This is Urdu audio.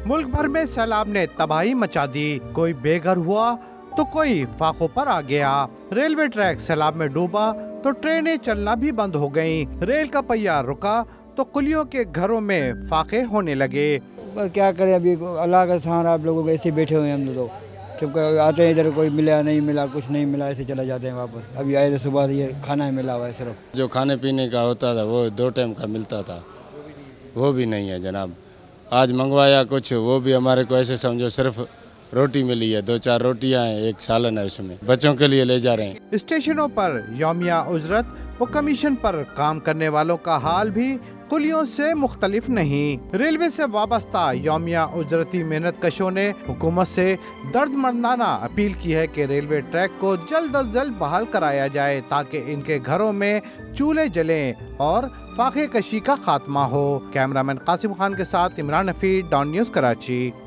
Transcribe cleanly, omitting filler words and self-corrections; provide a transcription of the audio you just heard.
ملک بھر میں سیلاب نے تباہی مچا دی، کوئی بے گھر ہوا تو کوئی فاقوں پر آ گیا۔ ریلوے ٹریک سیلاب میں ڈوبا تو ٹرینیں چلنا بھی بند ہو گئیں، ریل کا پہیہ رکا تو قلیوں کے گھروں میں فاقے ہونے لگے۔ بس کیا کریں، ابھی اللہ کا سہارا، آپ لوگوں کو ایسے بیٹھے ہوئے ہیں ہم لوگ، جب آتے ہیں ادھر کوئی ملا نہیں ملا، کچھ نہیں ملا، ایسے چلا جاتے ہیں واپس۔ ابھی آئے تو صبح یہ کھانا ہی ملا ہوا ہے صرف۔ جو کھانے پینے کا ہوتا تھا وہ 2 ٹائم کا ملتا تھا، وہ بھی نہیں ہے جناب۔ آج منگوایا کچھ، وہ بھی ہمارے کو ایسے سمجھو صرف روٹی ملی ہے، 2-4 روٹیاں ہیں، 1 سالن ہے، اس میں بچوں کے لیے لے جا رہے ہیں۔ اسٹیشنوں پر یومیہ اجرت و کمیشن پر کام کرنے والوں کا حال بھی قلیوں سے مختلف نہیں۔ ریلوے سے وابستہ یومیہ اجرتی محنت کشوں نے حکومت سے درد مندانہ اپیل کی ہے کہ ریلوے ٹریک کو جلد از جلد بحال کرایا جائے تاکہ ان کے گھروں میں چولہے جلیں اور فاقے کشی کا خاتمہ ہو۔ کیمرامین قاسم خان کے ساتھ عمران حفیظ، ڈان نیوز کراچی۔